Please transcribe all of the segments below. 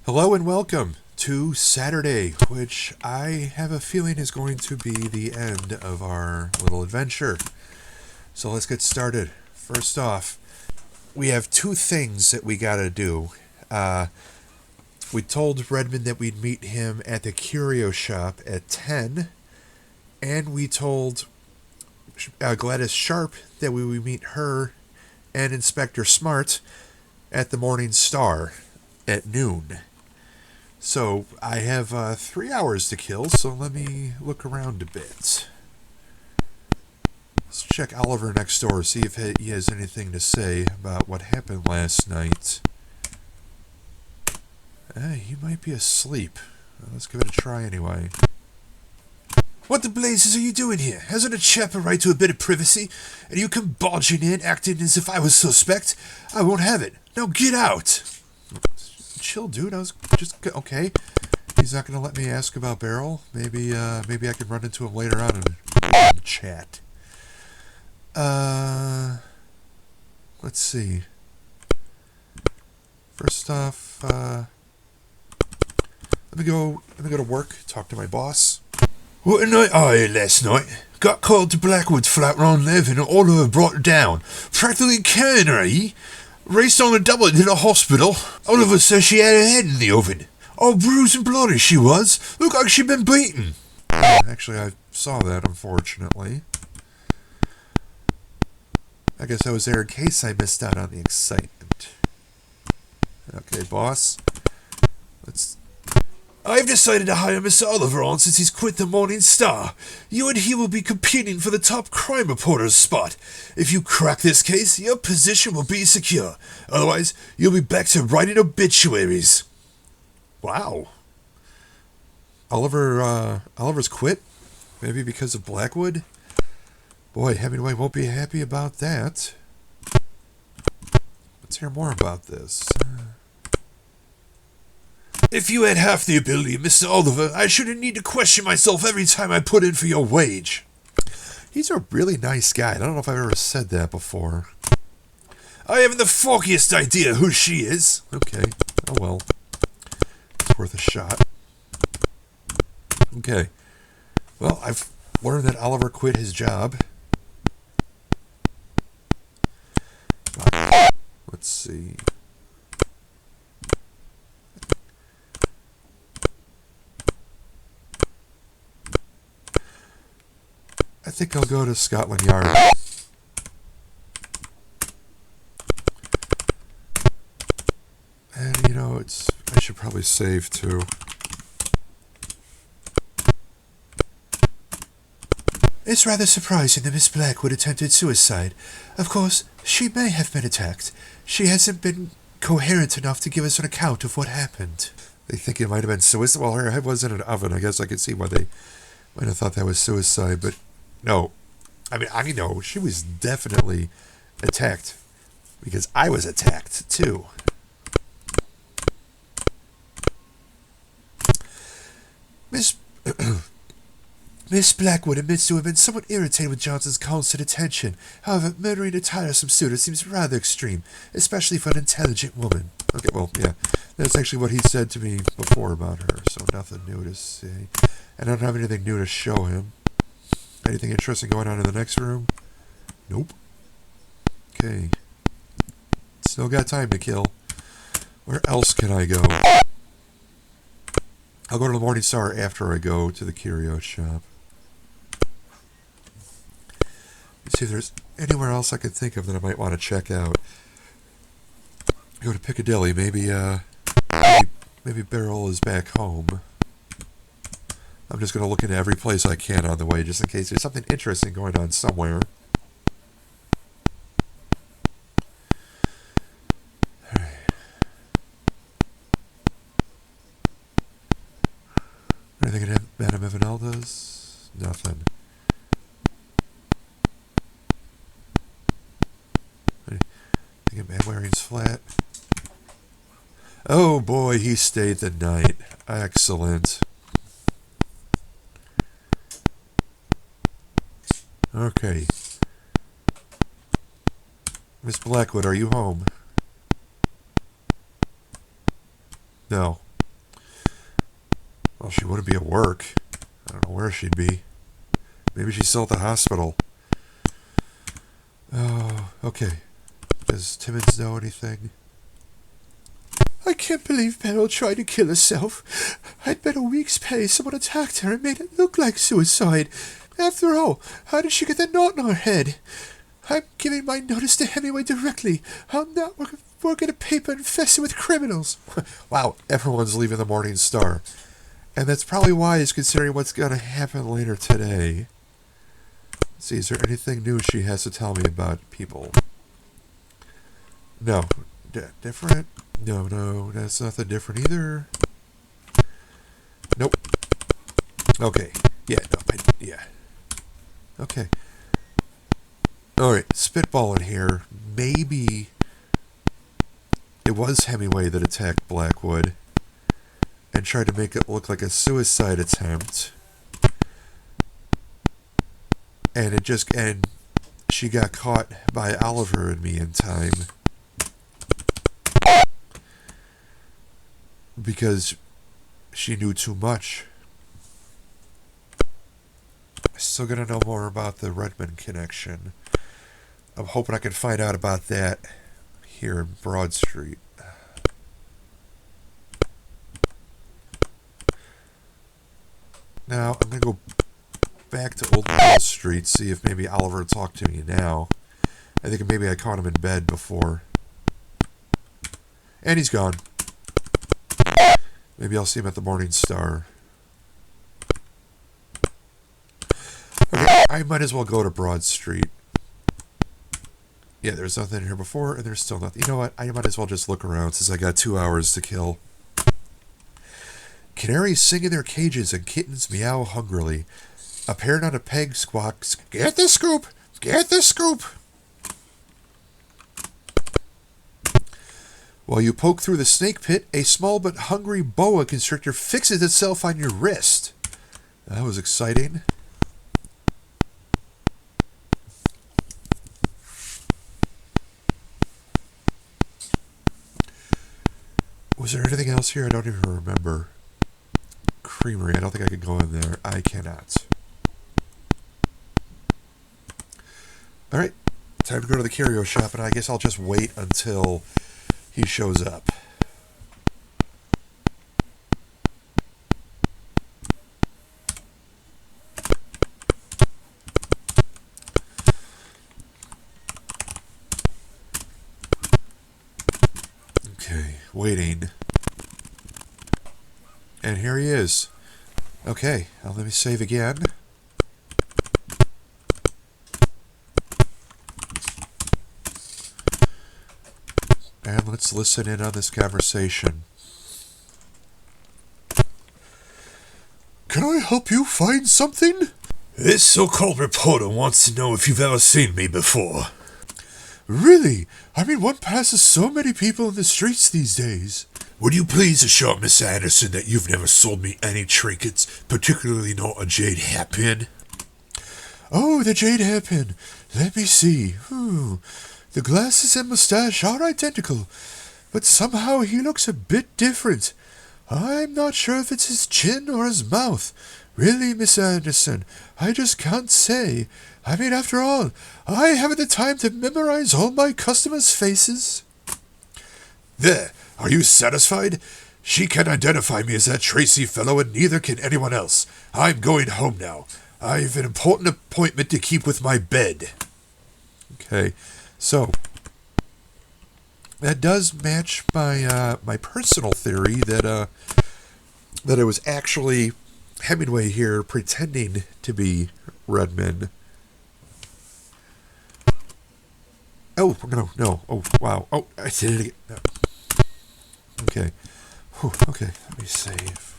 Hello and welcome to Saturday, which I have a feeling is going to be the end of our little adventure. So let's get started. First off, we have two things that we gotta do. We told Redmond that we'd meet him at the curio shop at 10, and we told Gladys Sharp that we would meet her and Inspector Smart at the Morning Star at noon. So I have 3 hours to kill, so let me look around a bit. Let's check Oliver next door, see if he has anything to say about what happened last night. He might be asleep. Let's give it a try anyway. What the blazes are you doing here? Hasn't a chap a right to a bit of privacy? And you come barging in, acting as if I was suspect? I won't have it. Now get out! Chill, dude. I was just... Okay. He's not going to let me ask about Beryl. Maybe I can run into him later on and chat. Let's see. First off, let me go to work, talk to my boss. What a night I had last night. Got called to Blackwood's flat around 11 and Oliver brought her down. Practically carrying her, eh? Raced on a double to the hospital. Oliver says she had her head in the oven. All bruised and bloody she was. Looked like she'd been beaten. Actually, I saw that, unfortunately. I guess I was there in case I missed out on the excitement. Okay, boss. I've decided to hire Mr. Oliver on since he's quit the Morning Star. You and he will be competing for the top crime reporter's spot. If you crack this case, your position will be secure. Otherwise, you'll be back to writing obituaries. Wow. Oliver's quit? Maybe because of Blackwood? Boy, Hemingway won't be happy about that. Let's hear more about this. If you had half the ability, Mr. Oliver, I shouldn't need to question myself every time I put in for your wage. He's a really nice guy. I don't know if I've ever said that before. I haven't the foggiest idea who she is. Okay. Oh well. It's worth a shot. Okay. Well, I've learned that Oliver quit his job. Let's see. I think I'll go to Scotland Yard. And, I should probably save, too. It's rather surprising that Miss Blackwood attempted suicide. Of course, she may have been attacked. She hasn't been coherent enough to give us an account of what happened. They think it might have been suicide. Well, her head was in an oven. I guess I could see why they might have thought that was suicide, but no. I know she was definitely attacked because I was attacked too. Miss Blackwood admits to have been somewhat irritated with Johnson's constant attention. However, murdering a tiresome suitor seems rather extreme, especially for an intelligent woman. Okay, well, yeah. That's actually what he said to me before about her, so nothing new to say. I don't have anything new to show him. Anything interesting going on in the next room? Nope. Okay. Still got time to kill. Where else can I go? I'll go to the Morning Star after I go to the curio shop. Let's see if there's anywhere else I could think of that I might want to check out. Go to Piccadilly. Maybe Beryl is back home. I'm just going to look into every place I can on the way, just in case there's something interesting going on somewhere. Alright. Anything at Madame Evanelda's? Nothing. Anything at Manwaring's flat? Oh boy, he stayed the night. Excellent. Okay. Miss Blackwood, are you home? No. Well, she wouldn't be at work. I don't know where she'd be. Maybe she's still at the hospital. Oh, okay. Does Timmons know anything? I can't believe Beryl tried to kill herself. I'd bet a week's pay someone attacked her and made it look like suicide. After all, how did she get that knot in her head? I'm giving my notice to Hemingway directly. I'll not work at a paper infested with criminals. Wow, everyone's leaving the Morning Star. And that's probably wise, considering what's going to happen later today. Let's see, is there anything new she has to tell me about people? No. Different? No, that's nothing different either. Nope. Okay. Yeah, yeah. Okay. Alright, spitballing here. Maybe it was Hemingway that attacked Blackwood and tried to make it look like a suicide attempt. And she got caught by Oliver and me in time. Because she knew too much. I still gotta know more about the Redmond connection. I'm hoping I can find out about that here in Broad Street. Now, I'm gonna go back to Old Wall Street, see if maybe Oliver talked to me now. I think maybe I caught him in bed before. And he's gone. Maybe I'll see him at the Morning Star. Okay, I might as well go to Broad Street. Yeah, there's nothing here before, and there's still nothing. You know what? I might as well just look around since I got 2 hours to kill. Canaries sing in their cages and kittens meow hungrily. A parrot on a peg squawks, "Get the scoop! Get the scoop!" While you poke through the snake pit, a small but hungry boa constrictor fixes itself on your wrist. That was exciting. Was there anything else here? I don't even remember. Creamery. I don't think I could go in there. I cannot. Alright. Time to go to the curio shop, and I guess I'll just wait until he shows up. Okay, waiting. And here he is. Okay, now let me save again. And let's listen in on this conversation. Can I help you find something? This so-called reporter wants to know if you've ever seen me before. Really? I mean, one passes so many people in the streets these days. Would you please assure Miss Anderson that you've never sold me any trinkets, particularly not a jade hairpin? Oh, the jade hairpin. Let me see. The glasses and mustache are identical, but somehow he looks a bit different. I'm not sure if it's his chin or his mouth. Really, Miss Anderson, I just can't say. I mean, after all, I haven't the time to memorize all my customers' faces. There, are you satisfied? She can identify me as that Tracy fellow, and neither can anyone else. I'm going home now. I've an important appointment to keep with my bed. Okay, so that does match my my personal theory that it was actually Hemingway here pretending to be Redmond. Oh, no. Oh, wow. Oh, I did it again. No. Okay. Whew, okay, let me save.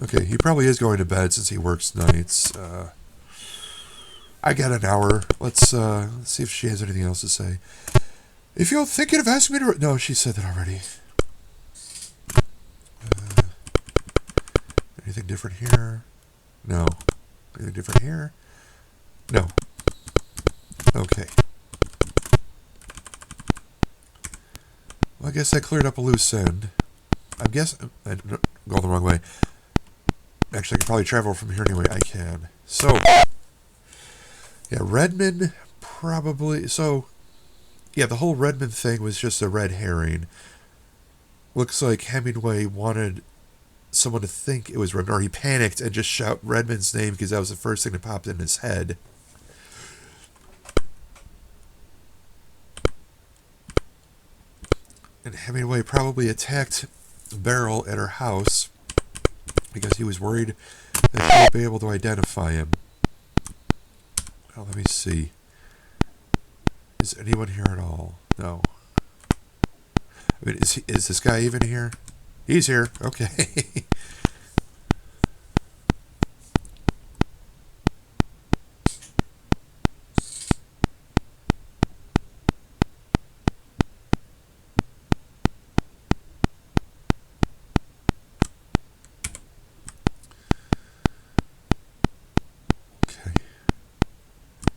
Okay, he probably is going to bed since he works nights. I got an hour. Let's see if she has anything else to say. If you're thinking of asking me to... No, she said that already. Anything different here? No. Anything different here? No. Okay. Well, I guess I cleared up a loose end. I'm guessing I'm going the wrong way. Actually, I can probably travel from here anyway. I can. So, yeah, Redmond probably. So, yeah, the whole Redmond thing was just a red herring. Looks like Hemingway wanted someone to think it was Redmond, or he panicked and just shout Redmond's name because that was the first thing that popped in his head. And Hemingway probably attacked Beryl at her house because he was worried that she would be able to identify him. Oh, let me see. Is anyone here at all? No. I mean, is this guy even here? He's here. Okay.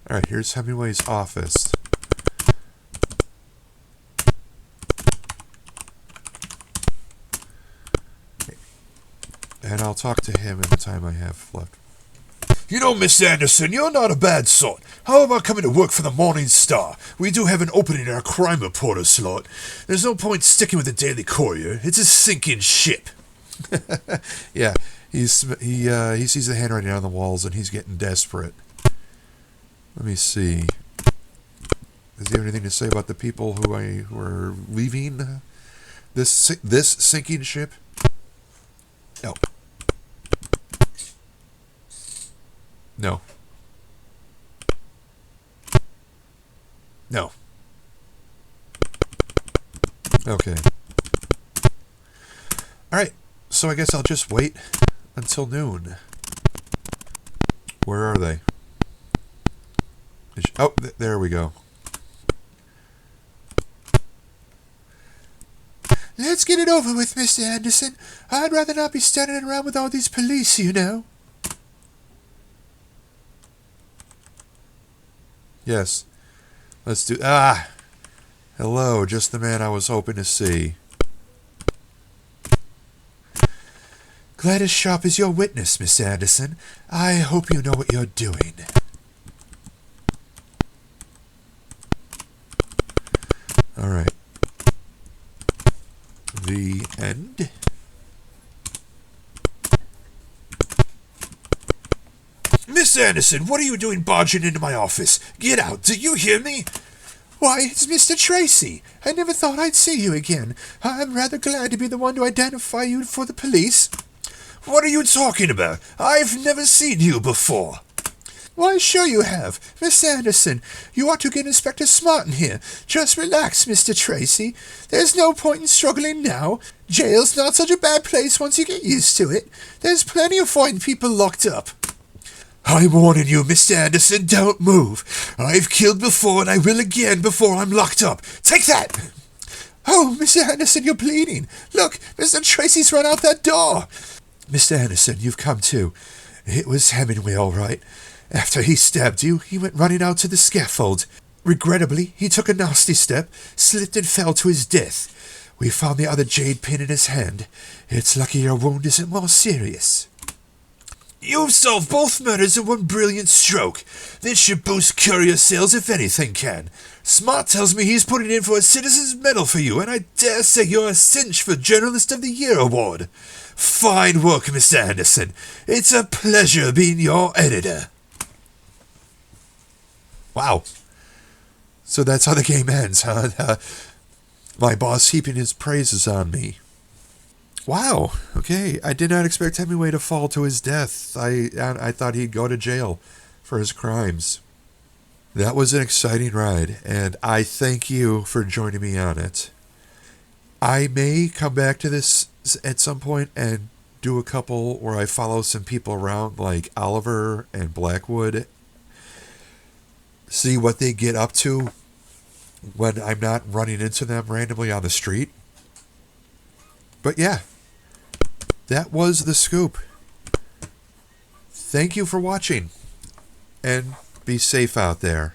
All right, here's Hemingway's office. And I'll talk to him in the time I have left. You know, Miss Anderson, you're not a bad sort. How about coming to work for the Morning Star? We do have an opening in our crime reporter slot. There's no point sticking with the Daily Courier. It's a sinking ship. Yeah, he sees the handwriting on the walls and he's getting desperate. Let me see. Does he have anything to say about the people who are leaving this sinking ship? No. No. No. Okay. Alright, so I guess I'll just wait until noon. Where are they? Oh, there we go. Let's get it over with, Mr. Anderson. I'd rather not be standing around with all these police, you know. Yes. Let's do... Hello, just the man I was hoping to see. Glad as sharp as your witness, Miss Anderson. I hope you know what you're doing. All right. The end. Miss Anderson, what are you doing barging into my office? Get out, do you hear me? Why, it's Mr. Tracy. I never thought I'd see you again. I'm rather glad to be the one to identify you for the police. What are you talking about? I've never seen you before. Why, sure you have. Miss Anderson, you ought to get Inspector Smart in here. Just relax, Mr. Tracy. There's no point in struggling now. Jail's not such a bad place once you get used to it. There's plenty of fine people locked up. I'm warning you, Mr. Anderson, don't move. I've killed before and I will again before I'm locked up. Take that! Oh, Mr. Anderson, you're bleeding. Look, Mr. Tracy's run out that door. Mr. Anderson, you've come to. It was Hemingway, all right. After he stabbed you, he went running out to the scaffold. Regrettably, he took a nasty step, slipped and fell to his death. We found the other jade pin in his hand. It's lucky your wound isn't more serious. You've solved both murders in one brilliant stroke. This should boost courier sales if anything can. Smart tells me he's putting in for a Citizen's Medal for you, and I dare say you're a cinch for Journalist of the Year award. Fine work, Mr. Anderson. It's a pleasure being your editor. Wow. So that's how the game ends, huh? My boss heaping his praises on me. Wow. Okay. I did not expect Hemingway to fall to his death. I thought he'd go to jail for his crimes. That was an exciting ride, and I thank you for joining me on it. I may come back to this at some point and do a couple where I follow some people around like Oliver and Blackwood. See what they get up to when I'm not running into them randomly on the street. But yeah, that was The Scoop. Thank you for watching, and be safe out there.